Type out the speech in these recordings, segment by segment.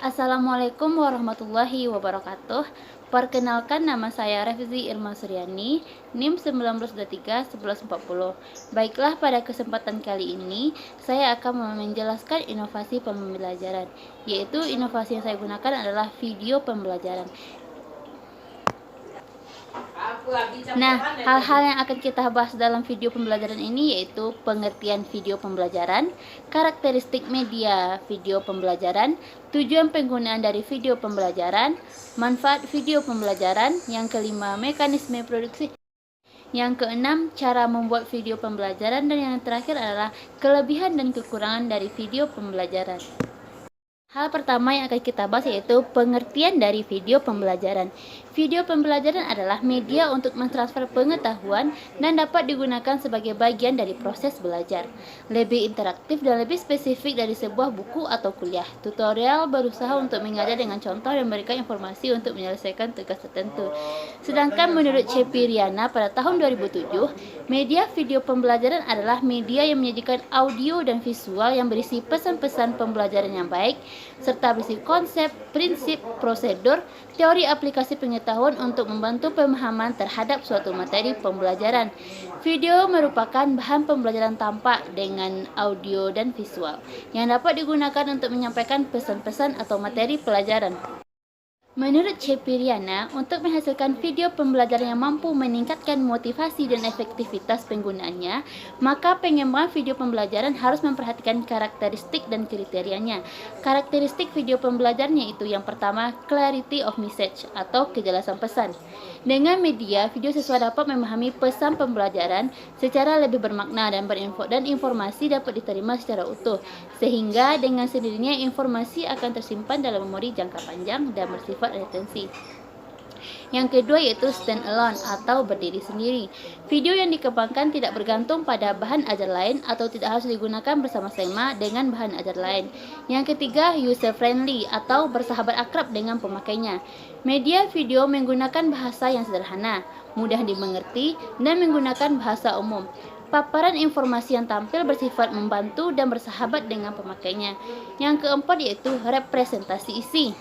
Assalamualaikum warahmatullahi wabarakatuh. Perkenalkan, nama saya Refzi Irma Suryani, NIM 1923-1140. Baiklah, pada kesempatan kali ini saya akan menjelaskan inovasi pembelajaran, yaitu inovasi yang saya gunakan adalah video pembelajaran. Nah, hal-hal yang akan kita bahas dalam video pembelajaran ini yaitu pengertian video pembelajaran, karakteristik media video pembelajaran, tujuan penggunaan dari video pembelajaran, manfaat video pembelajaran, yang kelima mekanisme produksi, yang keenam cara membuat video pembelajaran, dan yang terakhir adalah kelebihan dan kekurangan dari video pembelajaran. Hal pertama yang akan kita bahas yaitu pengertian dari video pembelajaran. Video pembelajaran adalah media untuk mentransfer pengetahuan dan dapat digunakan sebagai bagian dari proses belajar. Lebih interaktif dan lebih spesifik dari sebuah buku atau kuliah. Tutorial berusaha untuk mengajar dengan contoh dan memberikan informasi untuk menyelesaikan tugas tertentu. Sedangkan menurut Cepiriana pada tahun 2007, media video pembelajaran adalah media yang menyajikan audio dan visual yang berisi pesan-pesan pembelajaran yang baik, serta berisi konsep, prinsip, prosedur, teori aplikasi pengetahuan untuk membantu pemahaman terhadap suatu materi pembelajaran. Video merupakan bahan pembelajaran tampak dengan audio dan visual yang dapat digunakan untuk menyampaikan pesan-pesan atau materi pelajaran. Menurut Cepiriana, untuk menghasilkan video pembelajaran yang mampu meningkatkan motivasi dan efektivitas penggunaannya, maka pengembangan video pembelajaran harus memperhatikan karakteristik dan kriterianya. Karakteristik video pembelajaran yaitu yang pertama, clarity of message atau kejelasan pesan. Dengan media, video siswa dapat memahami pesan pembelajaran secara lebih bermakna dan informasi dapat diterima secara utuh, sehingga dengan sendirinya informasi akan tersimpan dalam memori jangka panjang dan bersifat retensi. Yang kedua yaitu stand alone atau berdiri sendiri. Video yang dikembangkan tidak bergantung pada bahan ajar lain atau tidak harus digunakan bersama-sama dengan bahan ajar lain. Yang ketiga, user friendly atau bersahabat akrab dengan pemakainya. Media video menggunakan bahasa yang sederhana, mudah dimengerti, dan menggunakan bahasa umum. Paparan informasi yang tampil bersifat membantu dan bersahabat dengan pemakainya. Yang keempat yaitu representasi isi.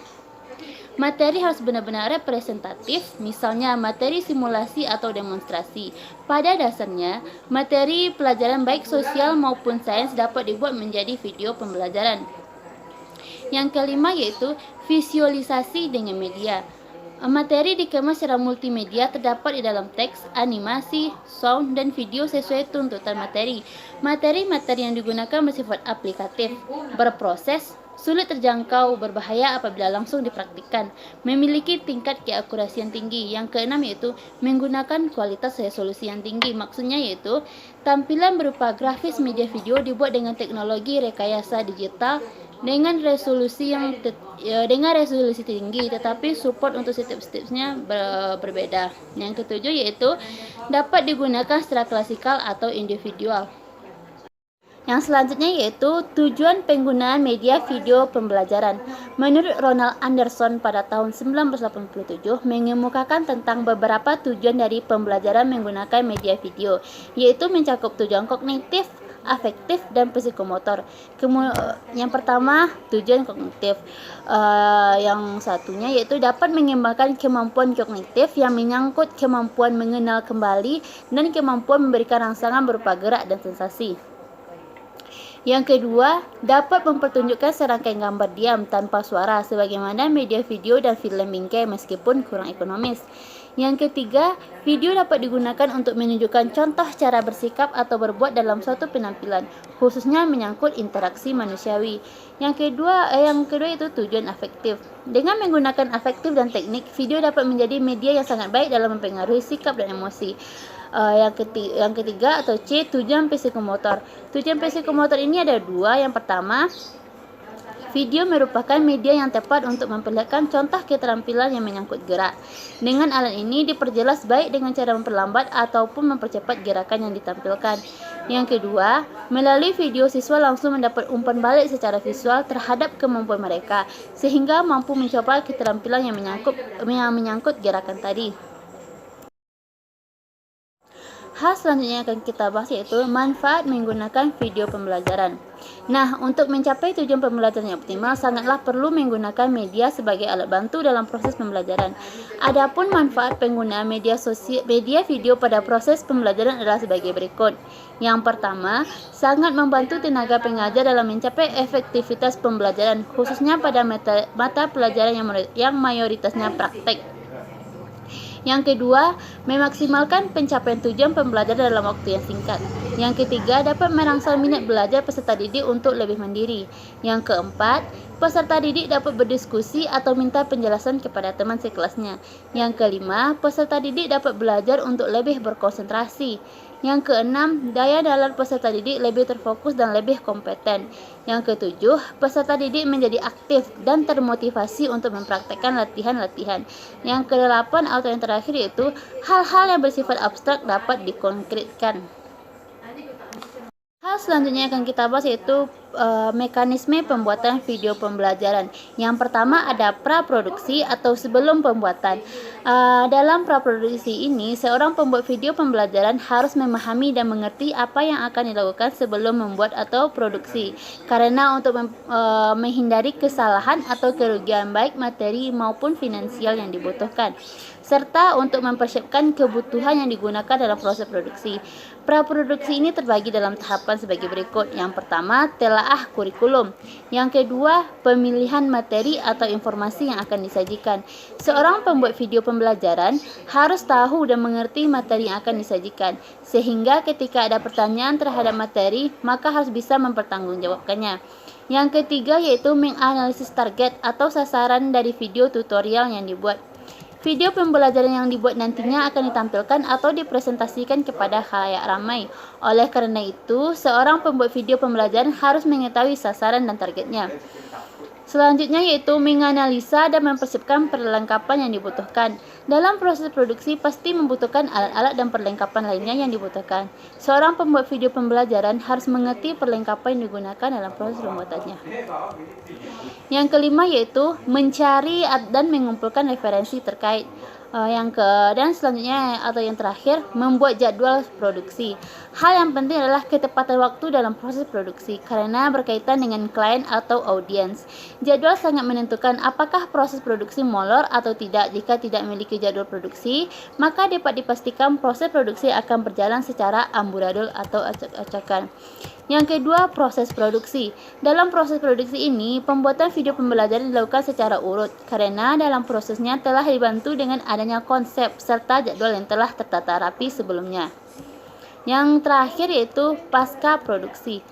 Materi harus benar-benar representatif, misalnya materi simulasi atau demonstrasi. Pada dasarnya, materi pelajaran baik sosial maupun sains dapat dibuat menjadi video pembelajaran. Yang kelima yaitu visualisasi dengan media. Materi dikemas secara multimedia terdapat di dalam teks, animasi, sound, dan video sesuai tuntutan materi. Materi-materi yang digunakan bersifat aplikatif, berproses, sulit terjangkau, berbahaya apabila langsung dipraktikkan, memiliki tingkat keakurasian tinggi. Yang keenam yaitu menggunakan kualitas resolusi yang tinggi. Maksudnya yaitu tampilan berupa grafis media video dibuat dengan teknologi rekayasa digital dengan resolusi tinggi, tetapi support untuk step-stepnya berbeda. Yang ketujuh yaitu dapat digunakan secara klasikal atau individual. Yang selanjutnya yaitu tujuan penggunaan media video pembelajaran. Menurut Ronald Anderson pada tahun 1987 mengemukakan tentang beberapa tujuan dari pembelajaran menggunakan media video, yaitu mencakup tujuan kognitif, afektif, dan psikomotor. Yang pertama, tujuan kognitif. Yang satunya yaitu dapat mengembangkan kemampuan kognitif yang menyangkut kemampuan mengenal kembali dan kemampuan memberikan rangsangan berupa gerak dan sensasi. Yang kedua, dapat mempertunjukkan serangkaian gambar diam tanpa suara sebagaimana media video dan film bingkai meskipun kurang ekonomis. Yang ketiga, video dapat digunakan untuk menunjukkan contoh cara bersikap atau berbuat dalam suatu penampilan, khususnya menyangkut interaksi manusiawi. Yang kedua itu tujuan afektif. Dengan menggunakan afektif dan teknik, video dapat menjadi media yang sangat baik dalam mempengaruhi sikap dan emosi. Yang ketiga atau C, tujuan psikomotor. Tujuan psikomotor ini ada dua. Yang pertama, video merupakan media yang tepat untuk memperlihatkan contoh keterampilan yang menyangkut gerak. Dengan alat ini diperjelas baik dengan cara memperlambat ataupun mempercepat gerakan yang ditampilkan. Yang kedua, melalui video siswa langsung mendapat umpan balik secara visual terhadap kemampuan mereka, sehingga mampu mencoba keterampilan yang menyangkut gerakan tadi. Hal selanjutnya yang akan kita bahas yaitu manfaat menggunakan video pembelajaran. Nah, untuk mencapai tujuan pembelajaran yang optimal, sangatlah perlu menggunakan media sebagai alat bantu dalam proses pembelajaran. Adapun manfaat penggunaan media video pada proses pembelajaran adalah sebagai berikut. Yang pertama, sangat membantu tenaga pengajar dalam mencapai efektivitas pembelajaran, khususnya pada mata pelajaran yang mayoritasnya praktek. Yang kedua, memaksimalkan pencapaian tujuan pembelajaran dalam waktu yang singkat. Yang ketiga, dapat merangsang minat belajar peserta didik untuk lebih mandiri. Yang keempat, peserta didik dapat berdiskusi atau minta penjelasan kepada teman sekelasnya. Yang kelima, peserta didik dapat belajar untuk lebih berkonsentrasi. Yang keenam, daya nalar peserta didik lebih terfokus dan lebih kompeten. Yang ketujuh, peserta didik menjadi aktif dan termotivasi untuk mempraktekkan latihan-latihan. Yang kedelapan atau yang terakhir yaitu hal-hal yang bersifat abstrak dapat dikonkretkan. Hal selanjutnya yang akan kita bahas yaitu mekanisme pembuatan video pembelajaran. Yang pertama ada praproduksi atau sebelum pembuatan. Dalam praproduksi ini, seorang pembuat video pembelajaran harus memahami dan mengerti apa yang akan dilakukan sebelum membuat atau produksi. Karena untuk menghindari kesalahan atau kerugian baik materi maupun finansial yang dibutuhkan, serta untuk mempersiapkan kebutuhan yang digunakan dalam proses produksi. Praproduksi ini terbagi dalam tahapan sebagai berikut. Yang pertama, telaah kurikulum. Yang kedua, pemilihan materi atau informasi yang akan disajikan. Seorang pembuat video pembelajaran harus tahu dan mengerti materi yang akan disajikan, sehingga ketika ada pertanyaan terhadap materi, maka harus bisa mempertanggungjawabkannya. Yang ketiga yaitu menganalisis target atau sasaran dari video tutorial yang dibuat. Video pembelajaran yang dibuat nantinya akan ditampilkan atau dipresentasikan kepada khalayak ramai. Oleh karena itu, seorang pembuat video pembelajaran harus mengetahui sasaran dan targetnya. Selanjutnya yaitu menganalisa dan mempersiapkan perlengkapan yang dibutuhkan. Dalam proses produksi pasti membutuhkan alat-alat dan perlengkapan lainnya yang dibutuhkan. Seorang pembuat video pembelajaran harus mengerti perlengkapan yang digunakan dalam proses pembuatannya. Yang kelima yaitu mencari dan mengumpulkan referensi terkait. Dan selanjutnya atau yang terakhir, membuat jadwal produksi. Hal yang penting adalah ketepatan waktu dalam proses produksi karena berkaitan dengan klien atau audiens. Jadwal sangat menentukan apakah proses produksi molor atau tidak. Jika tidak memiliki jadwal produksi, maka dapat dipastikan proses produksi akan berjalan secara amburadul atau acak-acakan. Yang kedua, proses produksi. Dalam proses produksi ini, pembuatan video pembelajaran dilakukan secara urut karena dalam prosesnya telah dibantu dengan adanya konsep serta jadwal yang telah tertata rapi sebelumnya. Yang terakhir yaitu pasca produksi.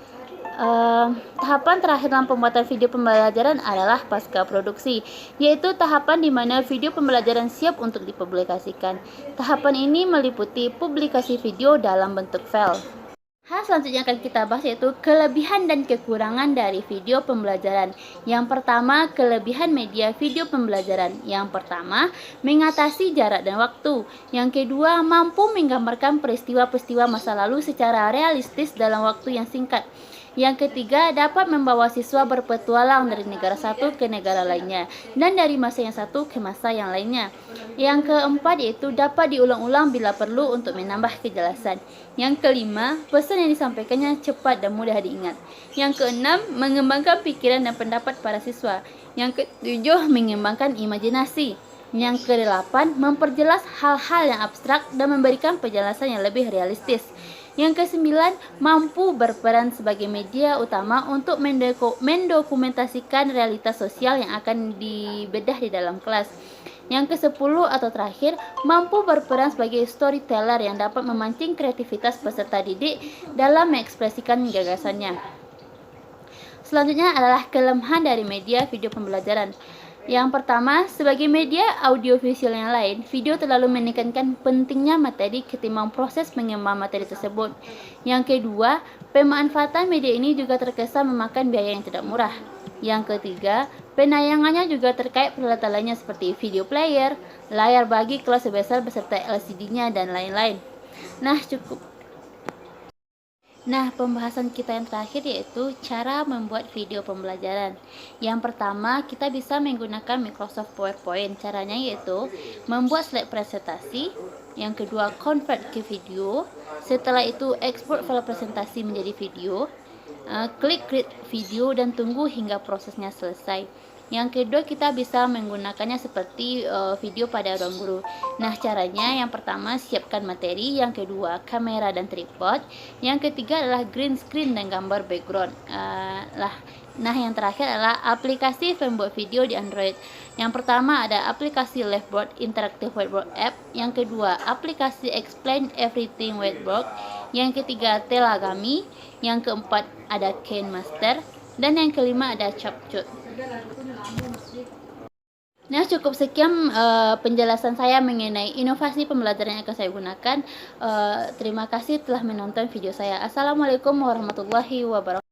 Tahapan terakhir dalam pembuatan video pembelajaran adalah pasca produksi, yaitu tahapan di mana video pembelajaran siap untuk dipublikasikan. Tahapan ini meliputi publikasi video dalam bentuk file. Hal selanjutnya akan kita bahas yaitu kelebihan dan kekurangan dari video pembelajaran. Yang pertama, kelebihan media video pembelajaran. Yang pertama, mengatasi jarak dan waktu. Yang kedua, mampu menggambarkan peristiwa-peristiwa masa lalu secara realistis dalam waktu yang singkat. Yang ketiga, dapat membawa siswa berpetualang dari negara satu ke negara lainnya dan dari masa yang satu ke masa yang lainnya. Yang keempat yaitu dapat diulang-ulang bila perlu untuk menambah kejelasan. Yang kelima, pesan yang disampaikannya cepat dan mudah diingat. Yang keenam, mengembangkan pikiran dan pendapat para siswa. Yang ketujuh, mengembangkan imajinasi. Yang kedelapan, memperjelas hal-hal yang abstrak dan memberikan penjelasan yang lebih realistis. Yang kesembilan, mampu berperan sebagai media utama untuk mendokumentasikan realitas sosial yang akan dibedah di dalam kelas. Yang kesepuluh atau terakhir, mampu berperan sebagai storyteller yang dapat memancing kreativitas peserta didik dalam mengekspresikan gagasannya. Selanjutnya adalah kelemahan dari media video pembelajaran. Yang pertama, sebagai media audiovisual yang lain, video terlalu menekankan pentingnya materi ketimbang proses mengembang materi tersebut. Yang kedua, pemanfaatan media ini juga terkesan memakan biaya yang tidak murah. Yang ketiga, penayangannya juga terkait peralatan lainnya seperti video player, layar bagi kelas besar beserta LCD-nya dan lain-lain. Nah, pembahasan kita yang terakhir yaitu cara membuat video pembelajaran. Yang pertama, kita bisa menggunakan Microsoft PowerPoint. Caranya yaitu membuat slide presentasi. Yang kedua, convert ke video. Setelah itu, export file presentasi menjadi video. Klik create video dan tunggu hingga prosesnya selesai. Yang kedua, kita bisa menggunakannya seperti video pada ruang guru. Nah, caranya yang pertama siapkan materi, yang kedua kamera dan tripod, yang ketiga adalah green screen dan gambar background. Nah, yang terakhir adalah aplikasi pembuat video di Android. Yang pertama ada aplikasi Liveboard Interactive Whiteboard App, yang kedua aplikasi Explain Everything Whiteboard, yang ketiga Telagami, yang keempat ada KineMaster, dan yang kelima ada CapCut. Nah, cukup sekian penjelasan saya mengenai inovasi pembelajaran yang akan saya gunakan. Terima kasih telah menonton video saya. Assalamualaikum warahmatullahi wabarakatuh.